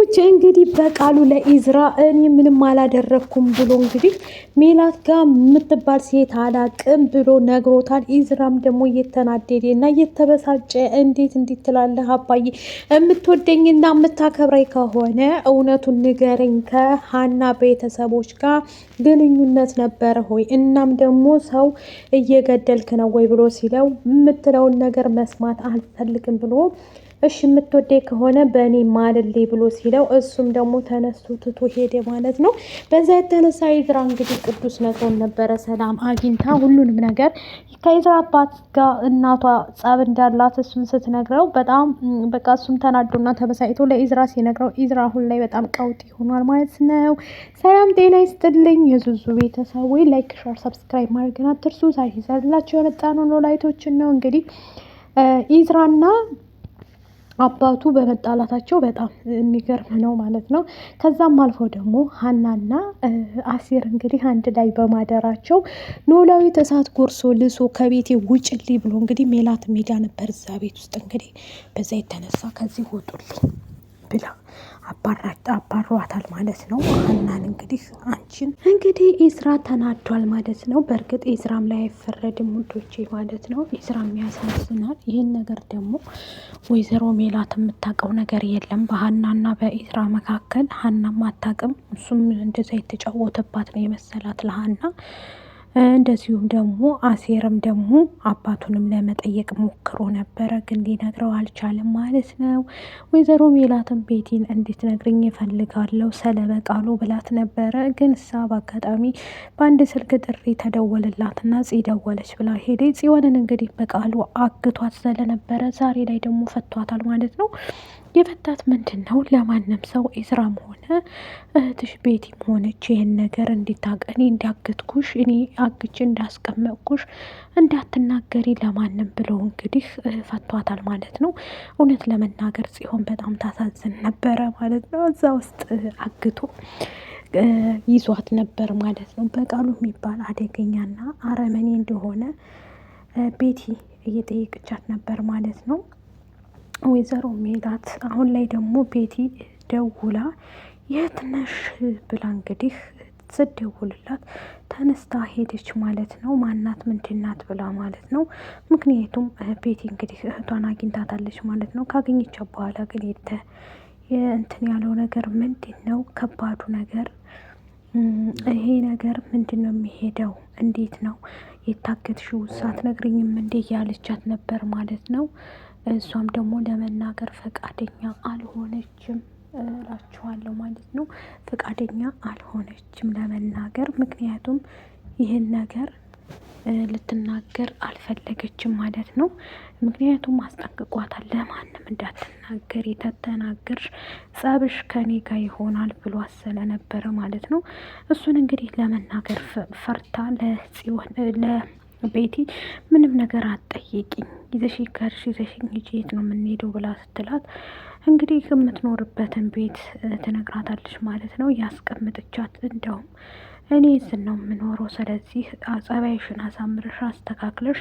ቤተሰቦች እንግዲህ በቃሉ ለኢዝራ እኔ ምንም አላደረኩም ብሎ እንግዲህ ሜላት ጋር የምትባል ሴት አላቅም ብሎ ነግሮታል። ኢዝራም ደግሞ እየተናደደ እና እየተበሳጨ እንዴት ትላለህ አባዬ? የምትወደኝና የምታከብረኝ ከሆነ እውነቱን ንገረኝ። ከሀና ቤተሰቦች ጋር ግንኙነት ነበረ ሆይ? እናም ደግሞ ሰው እየገደልክ ነው ወይ ብሎ ሲለው የምትለውን ነገር መስማት አልፈልግም ብሎ እሺ የምትወደኝ ከሆነ በእኔ ማልልኝ ብሎ ሲለው እሱም ደግሞ ተነስቶ ትቶ ሄደ ማለት ነው። በዛ የተነሳ ኢዝራ እንግዲህ ቅዱስ ነግሮን ነበረ ሰላም አግኝታ ሁሉንም ነገር ከኢዝራ አባት ጋር እናቷ ጸብ እንዳላት እሱን ስትነግረው በጣም በቃ እሱም ተናዶና ተበሳጭቶ ለኢዝራ ሲነግረው ኢዝራ አሁን ላይ በጣም ቀውጢ ሆኗል ማለት ነው። ሰላም ጤና ይስጥልኝ የዙዙ ቤተሰብ ወይ ላይክ ሸር ሰብስክራይብ ማድረግን አትርሱ። ዛሬ ይዘንላችሁ የመጣነው ኖላይቶችን ነው እንግዲህ ኢዝራና አባቱ በመጣላታቸው በጣም የሚገርም ነው ማለት ነው። ከዛም አልፎ ደግሞ ሀናና አሴር እንግዲህ አንድ ላይ በማደራቸው ኖላዊ እሳት ጎርሶ ልሶ ከቤቴ ውጭልኝ ብሎ እንግዲህ ሜላት ሜዳ ነበር እዛ ቤት ውስጥ እንግዲህ በዛ የተነሳ ከዚህ ወጡልኝ ብላ አባሯታል ማለት ነው። ሀናን እንግዲህ አንቺን እንግዲህ ኢዝራ ተናዷል ማለት ነው። በእርግጥ ኢዝራም ላይ አይፈረድም ውዶቼ ማለት ነው። ኢዝራም ያሳዝናል። ይህን ነገር ደግሞ ወይዘሮ ሜላት የምታውቀው ነገር የለም በሀናና በኢዝራ መካከል። ሀናም አታውቅም። እሱም እንደዛ የተጫወተባት ነው የመሰላት ለሀና። እንደዚሁም ደግሞ አሴርም ደግሞ አባቱንም ለመጠየቅ ሞክሮ ነበረ፣ ግን ሊነግረው አልቻለም ማለት ነው። ወይዘሮ ሜላትም ቤቲን እንድትነግረኝ እፈልጋለሁ ስለበቃሉ ብላት ነበረ፣ ግን እሳ በአጋጣሚ በአንድ ስልክ ጥሪ ተደወለላትና ጽ ደወለች ብላ ሄደ። ጽዮንን እንግዲህ በቃሉ አግቷት ስለነበረ ዛሬ ላይ ደግሞ ፈቷታል ማለት ነው። የፈታት ምንድን ነው? ለማንም ሰው ኢዝራም ሆነ እህትሽ ቤቲም ሆነች ይህን ነገር እንዲታቀኒ እንዳገትኩሽ እኔ አግቼ እንዳስቀመጥኩሽ እንዳትናገሪ ለማንም ብለው እንግዲህ ፈቷታል ማለት ነው። እውነት ለመናገር ጽዮን በጣም ታሳዝን ነበረ ማለት ነው። እዛ ውስጥ አግቶ ይዟት ነበር ማለት ነው። በቃሉ የሚባል አደገኛና አረመኔ እንደሆነ ቤቲ እየጠየቀቻት ነበር ማለት ነው። ወይዘሮ ሜላት አሁን ላይ ደግሞ ቤቲ ደውላ የት ነሽ ብላ እንግዲህ ስደውልላት ተነስታ ሄደች ማለት ነው። ማናት ምንድናት ብላ ማለት ነው። ምክንያቱም ቤቲ እንግዲህ እህቷን አግኝታታለች ማለት ነው። ካገኘቻት በኋላ ግን እንትን ያለው ነገር ምንድን ነው? ከባዱ ነገር ይሄ ነገር ምንድን ነው የሚሄደው? እንዴት ነው የታገትሽው? ሳትነግሪኝም እንዴ እያለቻት ነበር ማለት ነው። እሷም ደግሞ ለመናገር ፈቃደኛ አልሆነችም እላችኋለሁ ማለት ነው። ፈቃደኛ አልሆነችም ለመናገር፣ ምክንያቱም ይህን ነገር ልትናገር አልፈለገችም ማለት ነው። ምክንያቱም አስጠንቅቋታል፣ ለማንም እንዳትናገር፣ የተተናገርሽ ጸብሽ ከኔ ጋር ይሆናል ብሎ ስለነበረ ማለት ነው። እሱን እንግዲህ ለመናገር ፈርታ ለቤቲ ምንም ነገር አትጠይቂኝ፣ ይዘሽ ከርሽ ይዘሽኝ ሂጂ፣ የት ነው የምንሄደው ብላ ስትላት እንግዲህ የምትኖርበትን ቤት ትነግራታለች ማለት ነው። ያስቀምጥቻት እንደውም እኔ እዚህ ነው የምኖረው፣ ስለዚህ ጸባይሽን አሳምረሽ አስተካክለሽ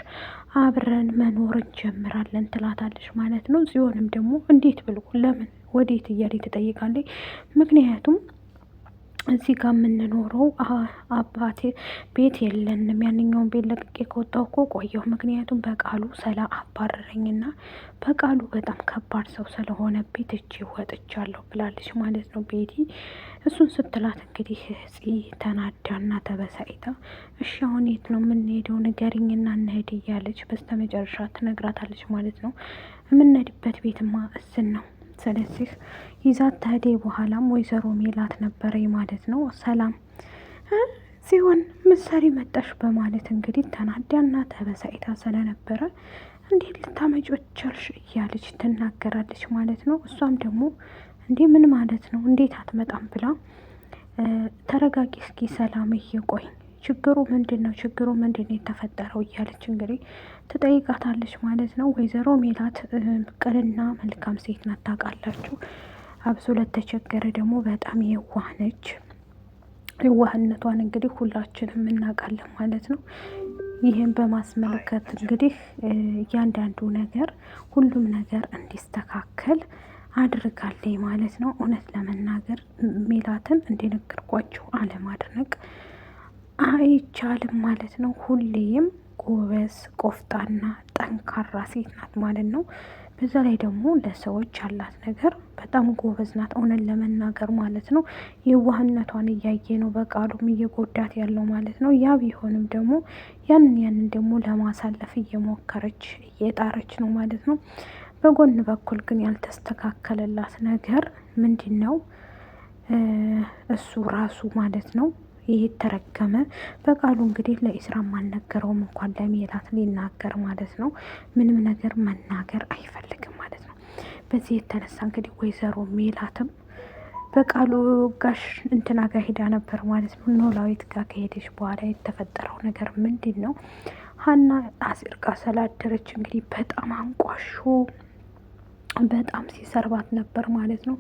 አብረን መኖር እንጀምራለን ትላታለች ማለት ነው። ጽዮንም ደግሞ እንዴት ብሎ ለምን ወዴት እያለ ትጠይቃለች። ምክንያቱም እዚህ ጋር የምንኖረው አባቴ ቤት የለንም፣ ያንኛውን ቤት ለቅቄ ከወጣሁ እኮ ቆየሁ፣ ምክንያቱም በቃሉ ስለ አባረረኝና በቃሉ በጣም ከባድ ሰው ስለሆነ ቤት እጅ ወጥቻለሁ ብላለች ማለት ነው ቤቲ። እሱን ስትላት እንግዲህ ተናዳና ተበሳይታ እሺ አሁን የት ነው የምንሄደው ንገሪኝና እንሄድ እያለች በስተመጨረሻ ትነግራታለች ማለት ነው። የምንሄድበት ቤትማ እስን ነው፣ ስለዚህ ይዛት ተሄደ። በኋላም ወይዘሮ ሜላት ነበረ ማለት ነው። ሰላም ሲሆን ምሳሌ መጣሽ በማለት እንግዲህ ተናዳና ተበሳይታ ስለነበረ እንዴት ልታመጮች ቻልሽ እያለች ትናገራለች ማለት ነው። እሷም ደግሞ እንዴ ምን ማለት ነው እንዴት አትመጣም ብላ ተረጋጊ እስኪ ሰላምዬ ቆይ ችግሩ ምንድን ነው? ችግሩ ምንድን ነው የተፈጠረው? እያለች እንግዲህ ትጠይቃታለች ማለት ነው። ወይዘሮ ሜላት ቅንና መልካም ሴት ናት ታውቃላችሁ። አብሶ ለተቸገረ ደግሞ በጣም የዋህ ነች። የዋህነቷን እንግዲህ ሁላችንም እናውቃለን ማለት ነው። ይህን በማስመልከት እንግዲህ እያንዳንዱ ነገር ሁሉም ነገር እንዲስተካከል አድርጋለች ማለት ነው። እውነት ለመናገር ሜላትን እንደነገርኳችሁ አለማድነቅ አይቻልም ማለት ነው። ሁሌም ጎበዝ፣ ቆፍጣና፣ ጠንካራ ሴት ናት ማለት ነው። በዛ ላይ ደግሞ ለሰዎች ያላት ነገር በጣም ጎበዝ ናት፣ እውነት ለመናገር ማለት ነው። የዋህነቷን እያየ ነው በቃሉም እየጎዳት ያለው ማለት ነው። ያ ቢሆንም ደግሞ ያንን ደግሞ ለማሳለፍ እየሞከረች እየጣረች ነው ማለት ነው። በጎን በኩል ግን ያልተስተካከለላት ነገር ምንድን ነው? እሱ ራሱ ማለት ነው። ይህ ተረገመ በቃሉ እንግዲህ ለኢስራም አልነገረውም እንኳን ለሜላት ሊናገር ማለት ነው። ምንም ነገር መናገር አይፈልግም ማለት ነው። በዚህ የተነሳ እንግዲህ ወይዘሮ ሜላትም በቃሉ ጋሽ እንትና ጋር ሄዳ ነበር ማለት ነው። ኖላዊት ጋር ከሄደች በኋላ የተፈጠረው ነገር ምንድን ነው? ሀና አሲር ጋር ስላደረች እንግዲህ በጣም አንቋሾ በጣም ሲሰርባት ነበር ማለት ነው።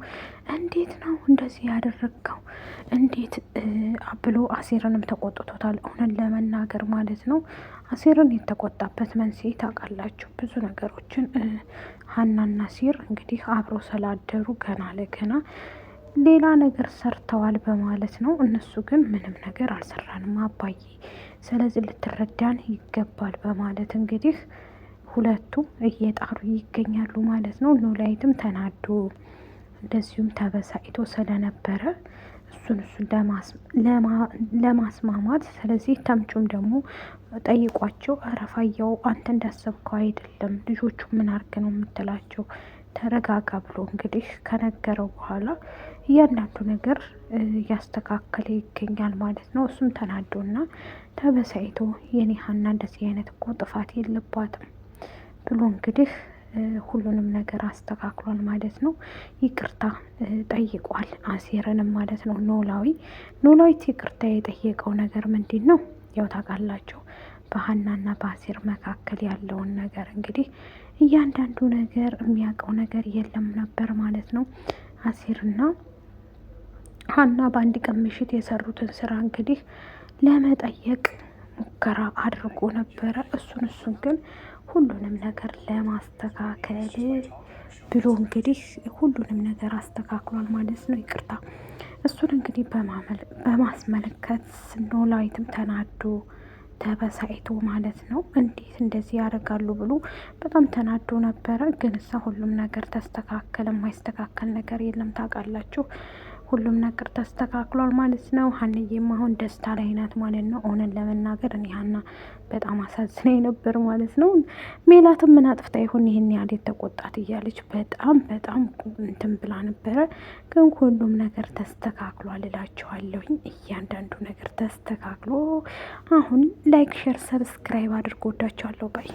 እንዴት ነው እንደዚህ ያደረግከው? እንዴት ብሎ አሲርንም ተቆጥቶታል። እውነት ለመናገር ማለት ነው። አሲርን የተቆጣበት መንስኤ ታውቃላችሁ? ብዙ ነገሮችን ሀናና አሲር እንግዲህ አብሮ ስላደሩ ገና ለገና ሌላ ነገር ሰርተዋል በማለት ነው። እነሱ ግን ምንም ነገር አልሰራንም አባዬ፣ ስለዚህ ልትረዳን ይገባል በማለት እንግዲህ ሁለቱም እየጣሩ ይገኛሉ ማለት ነው። ኖላዊትም ተናዶ እንደዚሁም ተበሳጭቶ ስለነበረ እሱን ለማስማማት ስለዚህ ተምቹም ደግሞ ጠይቋቸው፣ አረፋያው አንተ እንዳሰብከው አይደለም፣ ልጆቹ ምን አርግ ነው የምትላቸው? ተረጋጋ ብሎ እንግዲህ ከነገረው በኋላ እያንዳንዱ ነገር እያስተካከለ ይገኛል ማለት ነው። እሱም ተናዶና ተበሳይቶ የኔ ሀና እንደዚህ አይነት እኮ ጥፋት የለባትም ብሎ እንግዲህ ሁሉንም ነገር አስተካክሏል ማለት ነው። ይቅርታ ጠይቋል አሲርንም ማለት ነው። ኖላዊት ይቅርታ የጠየቀው ነገር ምንድን ነው? ያው ታውቃላችሁ በሀናና በአሲር መካከል ያለውን ነገር እንግዲህ እያንዳንዱ ነገር የሚያውቀው ነገር የለም ነበር ማለት ነው። አሲርና ሀና በአንድ ቀን ምሽት የሰሩትን ስራ እንግዲህ ለመጠየቅ ሙከራ አድርጎ ነበረ። እሱን ግን ሁሉንም ነገር ለማስተካከል ብሎ እንግዲህ ሁሉንም ነገር አስተካክሏል ማለት ነው። ይቅርታ እሱን እንግዲህ በማስመለከት ኖላዊትም ተናዶ ተበሳይቶ ማለት ነው። እንዴት እንደዚህ ያደርጋሉ ብሎ በጣም ተናዶ ነበረ። ግን እሳ ሁሉም ነገር ተስተካከለ። የማይስተካከል ነገር የለም ታውቃላችሁ። ሁሉም ነገር ተስተካክሏል ማለት ነው። ሀንዬም አሁን ደስታ ላይ ናት ማለት ነው። እውነት ለመናገር እኔ ሀና በጣም አሳዝናኝ ነበር ማለት ነው። ሜላትም ምን አጥፍታ ይሆን ይህን ያህል የተቆጣት እያለች በጣም እንትን ብላ ነበረ። ግን ሁሉም ነገር ተስተካክሏል እላችኋለሁኝ። እያንዳንዱ ነገር ተስተካክሎ አሁን ላይክ፣ ሼር፣ ሰብስክራይብ አድርጎ ወዳችኋለሁ ባይ